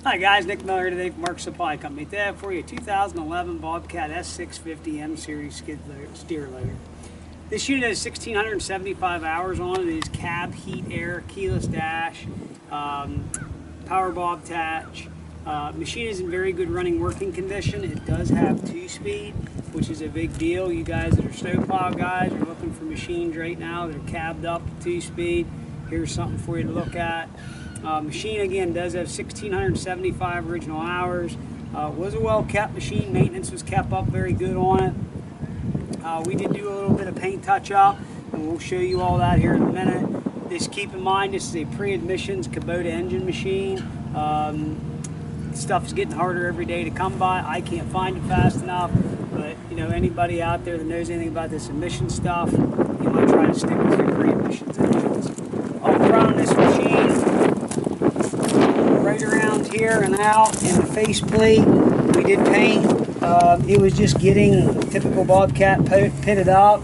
Hi guys, Nick Miller today from Mark Supply Company. Today I have for you a 2011 Bobcat S650 M Series skid steer loader. This unit has 1,675 hours on it. It is cab, heat, air, keyless dash, power bob attach. Machine is in very good running working condition. It does have 2-speed, which is a big deal. You guys that are snowplow guys are looking for machines right now that are cabbed up 2-speed. Here's something for you to look at. Machine again does have 1,675 original hours. Was a well-kept machine. Maintenance was kept up very good on it. We did do a little bit of paint touch-up, and we'll show you all that here in a minute. Just keep in mind this is a pre-admissions Kubota engine machine. Stuff's getting harder every day to come by. I can't find it fast enough, but you know, anybody out there that knows anything about this emission stuff, you might try to stick with your pre-admissions engines. Up front on this machine, right around here and out in the faceplate, we did paint. It was just getting typical Bobcat pitted up.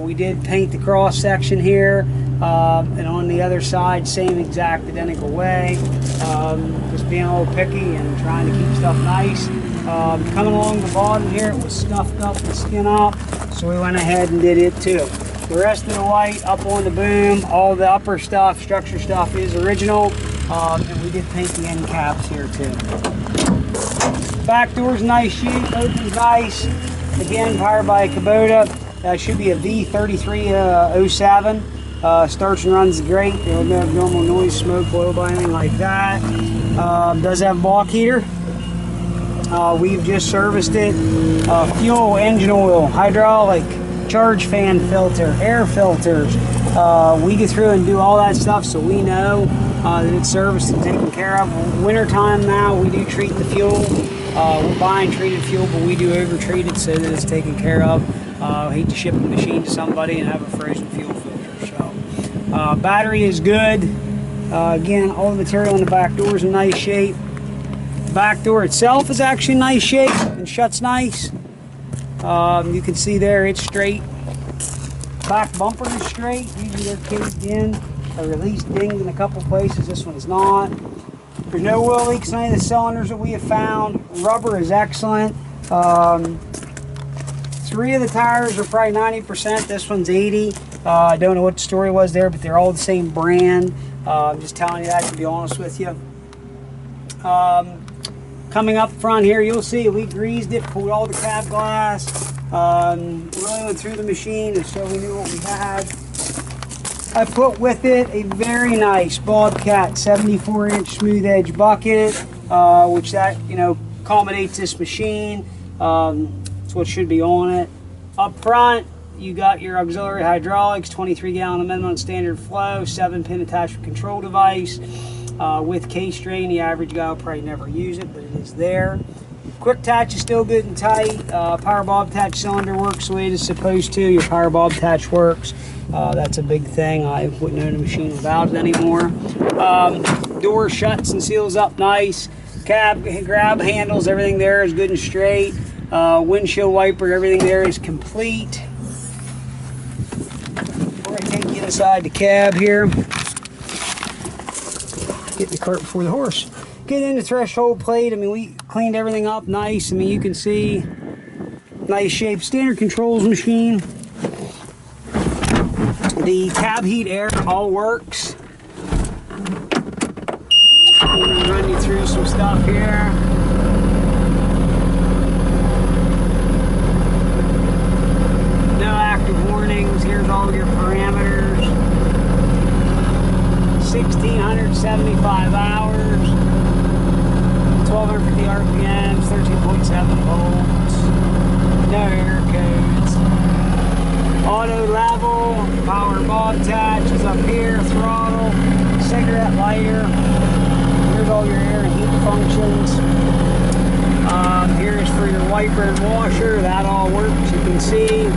We did paint the cross section here, and on the other side, same exact identical way. Just being a little picky and trying to keep stuff nice. Coming along the bottom here, it was scuffed up and skin up, so we went ahead and did it too. The rest of the white up on the boom, all the upper stuff, structure stuff is original, and we did paint the end caps here too. Back door's nice shape, opens nice. Again, powered by a Kubota. Should be a V3307. Starts and runs great. There will no abnormal noise, smoke, oil, anything like that. Does have a block heater. We've just serviced it. Fuel, engine oil, hydraulic, charge fan filter, air filters. We get through and do all that stuff, so we know that it's serviced and taken care of. Winter time now, we do treat the fuel. We're buying treated fuel, but we do over-treat it so that it's taken care of. Hate to ship a machine to somebody and have a frozen fuel filter. So, battery is good. Again, all the material in the back door is in nice shape. Back door itself is actually in nice shape and shuts nice. You can see there it's straight. Back bumper is straight. Usually they're caved in or at least dinged in a couple places. This one is not. There's no oil leaks on any of the cylinders that we have found. Rubber is excellent. 3 of the tires are probably 90%. This one's 80. I don't know what the story was there, but they're all the same brand. I'm just telling you that to be honest with you. Coming up front here, you'll see we greased it, pulled all the cab glass, really went through the machine to show we knew what we had. I put with it a very nice Bobcat 74-inch smooth edge bucket, which that, you know, accommodates this machine. That's what should be on it. Up front, you got your auxiliary hydraulics, 23-gallon minimum standard flow, 7-pin attachment control device. With case drain, the average guy will probably never use it, but it is there. Quick attach is still good and tight. Power bob attach cylinder works the way it is supposed to. Your power bob attach works. That's a big thing. I wouldn't own a machine without it anymore. Door shuts and seals up nice. Cab grab handles, everything there is good and straight. Windshield wiper, everything there is complete. Before I take you inside the cab here, get the cart before the horse. Get in the threshold plate. I mean, we cleaned everything up nice. I mean, you can see nice shape. Standard controls machine. The cab heat air all works. I'm going to run you through some stuff here. No active warnings. Here's all your parameters. 1,675 hours, 1,250 RPMs, 13.7 volts, no error codes. Auto level, power bob attach is up here, throttle, cigarette lighter. Here's all your air and heat functions. Here's for your wiper and washer, that all works, you can see.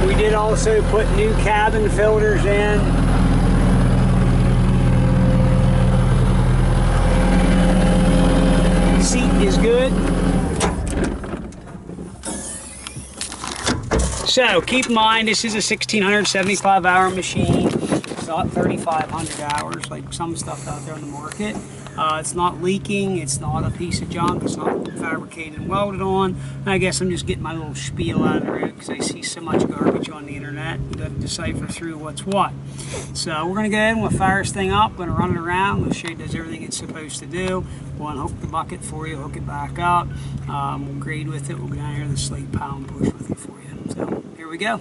We did also put new cabin filters in. Seat is good. So keep in mind this is a 1,675 hour machine. not 3,500 hours like some stuff out there on the market. It's not leaking, it's not a piece of junk, it's not fabricated and welded on. And I guess I'm just getting my little spiel out of the road because I see so much garbage on the internet. You got to decipher through what's what. So we're going to go ahead and we'll fire this thing up, we're going to run it around, we'll show you it does everything it's supposed to do. We'll unhook the bucket for you, hook it back up, we'll grade with it, we'll go down here to the slate pile and push with it for you. So here we go.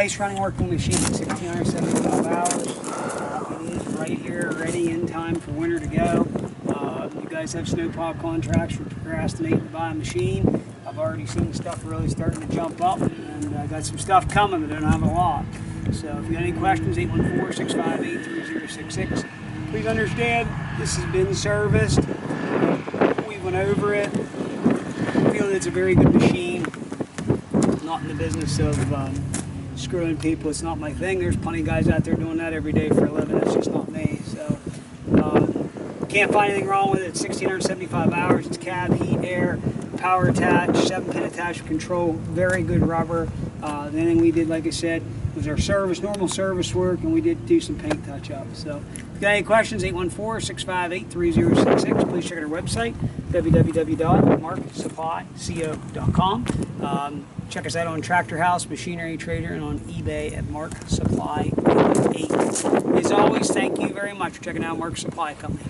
nice running working machine, 1,675 hours. It is right here, ready in time for winter to go. You guys have snowplow contracts for procrastinating to buy a machine. I've already seen stuff really starting to jump up, and I got some stuff coming, but I don't have a lot. So if you have any questions, 814-658-3066. Please understand, this has been serviced. We went over it. I feel that it's a very good machine. I'm not in the business of screwing people. It's not my thing. There's plenty of guys out there doing that every day for a living. It's just not me. So can't find anything wrong with it. It's 1,675 hours. It's cab, heat, air, power attached, 7-pin attachment control, very good rubber. The only thing we did, like I said, was our normal service work, and we did do some paint touch-ups. So if you got any questions, 814-658-3066. Please check out our website, www.marksupplyco.com. Check us out on Tractor House, Machinery Trader, and on eBay at Mark Supply 8. As always, thank you very much for checking out Mark Supply Company.